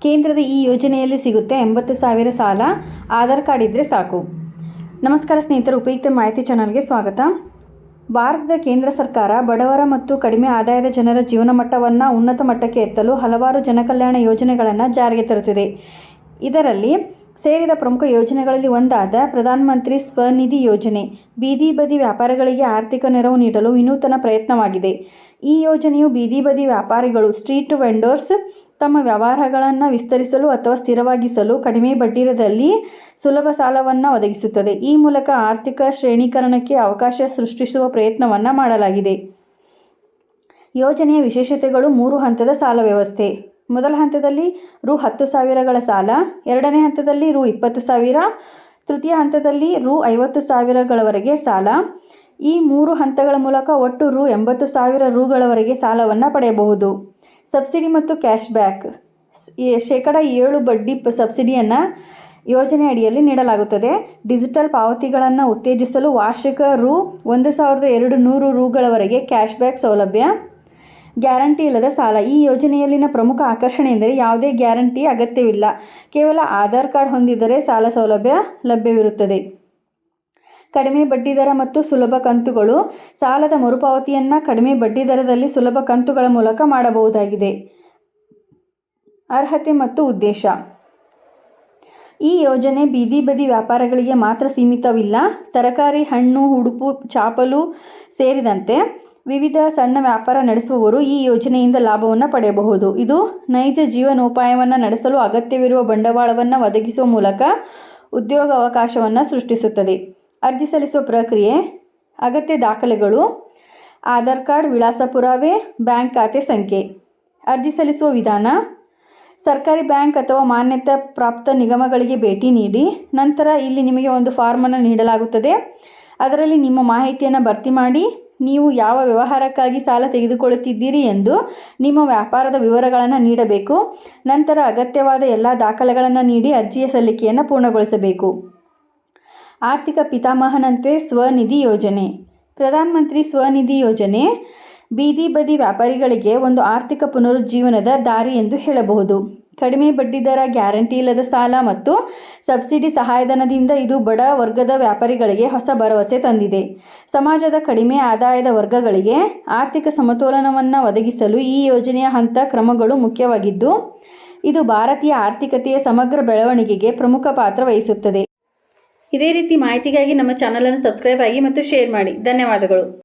ಕೇಂದ್ರದ ಈ ಯೋಜನೆಯಲ್ಲಿ ಸಿಗುತ್ತೆ 80,000 ಸಾಲ. ಆಧಾರ್ ಕಾರ್ಡ್ ಇದ್ದರೆ ಸಾಕು. ನಮಸ್ಕಾರ ಸ್ನೇಹಿತರು, ಉಪಯುಕ್ತ ಮಾಹಿತಿ ಚಾನಲ್ಗೆ ಸ್ವಾಗತ. ಭಾರತದ ಕೇಂದ್ರ ಸರ್ಕಾರ ಬಡವರ ಮತ್ತು ಕಡಿಮೆ ಆದಾಯದ ಜನರ ಜೀವನ ಮಟ್ಟವನ್ನು ಉನ್ನತ ಮಟ್ಟಕ್ಕೆ ಎತ್ತಲು ಹಲವಾರು ಜನಕಲ್ಯಾಣ ಯೋಜನೆಗಳನ್ನು ಜಾರಿಗೆ ತರುತ್ತಿದೆ. ಇದರಲ್ಲಿ ಸೇರಿದ ಪ್ರಮುಖ ಯೋಜನೆಗಳಲ್ಲಿ ಒಂದಾದ ಪ್ರಧಾನಮಂತ್ರಿ ಸ್ವನಿಧಿ ಯೋಜನೆ ಬೀದಿ ಬದಿ ವ್ಯಾಪಾರಿಗಳಿಗೆ ಆರ್ಥಿಕ ನೆರವು ನೀಡಲು ವಿನೂತನ ಪ್ರಯತ್ನವಾಗಿದೆ. ಈ ಯೋಜನೆಯು ಬೀದಿ ಬದಿ ವ್ಯಾಪಾರಿಗಳು ಸ್ಟ್ರೀಟ್ ವೆಂಡರ್ಸ್ ತಮ್ಮ ವ್ಯವಹಾರಗಳನ್ನು ವಿಸ್ತರಿಸಲು ಅಥವಾ ಸ್ಥಿರವಾಗಿಸಲು ಕಡಿಮೆ ಬಡ್ಡಿದರದಲ್ಲಿ ಸುಲಭ ಸಾಲವನ್ನು ಒದಗಿಸುತ್ತದೆ. ಈ ಮೂಲಕ ಆರ್ಥಿಕ ಶ್ರೇಣೀಕರಣಕ್ಕೆ ಅವಕಾಶ ಸೃಷ್ಟಿಸುವ ಪ್ರಯತ್ನವನ್ನು ಮಾಡಲಾಗಿದೆ. ಯೋಜನೆಯ ವಿಶೇಷತೆಗಳು: 3 ಹಂತದ ಸಾಲ ವ್ಯವಸ್ಥೆ. ಮೊದಲ ಹಂತದಲ್ಲಿ ರು 10,000ಗಳ ಸಾಲ, ಎರಡನೇ ಹಂತದಲ್ಲಿ ರು 20,000, ತೃತೀಯ ಹಂತದಲ್ಲಿ ರು 50,000ಗಳವರೆಗೆ ಸಾಲ. ಈ 3 ಹಂತಗಳ ಮೂಲಕ ಒಟ್ಟು ರು 80,000 ಸಾಲವನ್ನು ಪಡೆಯಬಹುದು. ಸಬ್ಸಿಡಿ ಮತ್ತು ಕ್ಯಾಶ್ ಬ್ಯಾಕ್: 7% ಬಡ್ಡಿ ಸಬ್ಸಿಡಿಯನ್ನು ಯೋಜನೆ ಅಡಿಯಲ್ಲಿ ನೀಡಲಾಗುತ್ತದೆ. ಡಿಜಿಟಲ್ ಪಾವತಿಗಳನ್ನು ಉತ್ತೇಜಿಸಲು ವಾರ್ಷಿಕ ರು 1,200 ಕ್ಯಾಶ್ ಬ್ಯಾಕ್ ಸೌಲಭ್ಯ. ಗ್ಯಾರಂಟಿ ಇಲ್ಲದ ಸಾಲ: ಈ ಯೋಜನೆಯಲ್ಲಿನ ಪ್ರಮುಖ ಆಕರ್ಷಣೆ ಎಂದರೆ ಯಾವುದೇ ಗ್ಯಾರಂಟಿ ಅಗತ್ಯವಿಲ್ಲ, ಕೇವಲ ಆಧಾರ್ ಕಾರ್ಡ್ ಹೊಂದಿದ್ದರೆ ಸಾಲ ಸೌಲಭ್ಯ ಲಭ್ಯವಿರುತ್ತದೆ. ಕಡಿಮೆ ಬಡ್ಡಿದರ ಮತ್ತು ಸುಲಭ ಕಂತುಗಳು: ಸಾಲದ ಮರುಪಾವತಿಯನ್ನು ಕಡಿಮೆ ಬಡ್ಡಿದರದಲ್ಲಿ ಸುಲಭ ಕಂತುಗಳ ಮೂಲಕ ಮಾಡಬಹುದಾಗಿದೆ. ಅರ್ಹತೆ ಮತ್ತು ಉದ್ದೇಶ: ಈ ಯೋಜನೆ ಬೀದಿ ಬದಿ ವ್ಯಾಪಾರಿಗಳಿಗೆ ಮಾತ್ರ ಸೀಮಿತವಿಲ್ಲ. ತರಕಾರಿ, ಹಣ್ಣು, ಉಡುಪು, ಚಾಪಲು ಸೇರಿದಂತೆ ವಿವಿಧ ಸಣ್ಣ ವ್ಯಾಪಾರ ನಡೆಸುವವರು ಈ ಯೋಜನೆಯಿಂದ ಲಾಭವನ್ನು ಪಡೆಯಬಹುದು. ಇದು ನೈಜ ಜೀವನೋಪಾಯವನ್ನು ನಡೆಸಲು ಅಗತ್ಯವಿರುವ ಬಂಡವಾಳವನ್ನು ಒದಗಿಸುವ ಮೂಲಕ ಉದ್ಯೋಗಾವಕಾಶವನ್ನು ಸೃಷ್ಟಿಸುತ್ತದೆ. ಅರ್ಜಿ ಸಲ್ಲಿಸುವ ಪ್ರಕ್ರಿಯೆ: ಅಗತ್ಯ ದಾಖಲೆಗಳು: ಆಧಾರ್ ಕಾರ್ಡ್, ವಿಳಾಸ ಪುರಾವೆ, ಬ್ಯಾಂಕ್ ಖಾತೆ ಸಂಖ್ಯೆ. ಅರ್ಜಿ ಸಲ್ಲಿಸುವ ವಿಧಾನ: ಸರ್ಕಾರಿ ಬ್ಯಾಂಕ್ ಅಥವಾ ಮಾನ್ಯತಾ ಪ್ರಾಪ್ತ ನಿಗಮಗಳಿಗೆ ಭೇಟಿ ನೀಡಿ. ನಂತರ ಇಲ್ಲಿ ನಿಮಗೆ ಒಂದು ಫಾರ್ಮನ್ನು ನೀಡಲಾಗುತ್ತದೆ. ಅದರಲ್ಲಿ ನಿಮ್ಮ ಮಾಹಿತಿಯನ್ನು ಭರ್ತಿ ಮಾಡಿ, ನೀವು ಯಾವ ವ್ಯವಹಾರಕ್ಕಾಗಿ ಸಾಲ ತೆಗೆದುಕೊಳ್ಳುತ್ತಿದ್ದೀರಿ ಎಂದು ನಿಮ್ಮ ವ್ಯಾಪಾರದ ವಿವರಗಳನ್ನು ನೀಡಬೇಕು. ನಂತರ ಅಗತ್ಯವಾದ ಎಲ್ಲ ದಾಖಲೆಗಳನ್ನು ನೀಡಿ ಅರ್ಜಿಯ ಸಲ್ಲಿಕೆಯನ್ನು ಪೂರ್ಣಗೊಳಿಸಬೇಕು. ಆರ್ಥಿಕ ಪಿತಾಮಹನಂತೆ ಸ್ವನಿಧಿ ಯೋಜನೆ. ಪ್ರಧಾನಮಂತ್ರಿ ಸ್ವನಿಧಿ ಯೋಜನೆ ಬೀದಿ ಬದಿ ವ್ಯಾಪಾರಿಗಳಿಗೆ ಒಂದು ಆರ್ಥಿಕ ಪುನರುಜ್ಜೀವನದ ದಾರಿ ಎಂದು ಹೇಳಬಹುದು. ಕಡಿಮೆ ಬಡ್ಡಿದರ, ಗ್ಯಾರಂಟಿ ಇಲ್ಲದ ಸಾಲ ಮತ್ತು ಸಬ್ಸಿಡಿ ಸಹಾಯಧನದಿಂದ ಇದು ಬಡ ವರ್ಗದ ವ್ಯಾಪಾರಿಗಳಿಗೆ ಹೊಸ ಭರವಸೆ ತಂದಿದೆ. ಸಮಾಜದ ಕಡಿಮೆ ಆದಾಯದ ವರ್ಗಗಳಿಗೆ ಆರ್ಥಿಕ ಸಮತೋಲನವನ್ನು ಒದಗಿಸಲು ಈ ಯೋಜನೆಯ ಕ್ರಮಗಳು ಮುಖ್ಯವಾಗಿದ್ದು, ಇದು ಭಾರತೀಯ ಆರ್ಥಿಕತೆಯ ಸಮಗ್ರ ಬೆಳವಣಿಗೆಗೆ ಪ್ರಮುಖ ಪಾತ್ರ ವಹಿಸುತ್ತದೆ. ಇದೇ ರೀತಿ ಮಾಹಿತಿಗಾಗಿ ನಮ್ಮ ಚಾನಲನ್ನು ಸಬ್ಸ್ಕ್ರೈಬ್ ಆಗಿ ಮತ್ತು ಶೇರ್ ಮಾಡಿ. ಧನ್ಯವಾದಗಳು.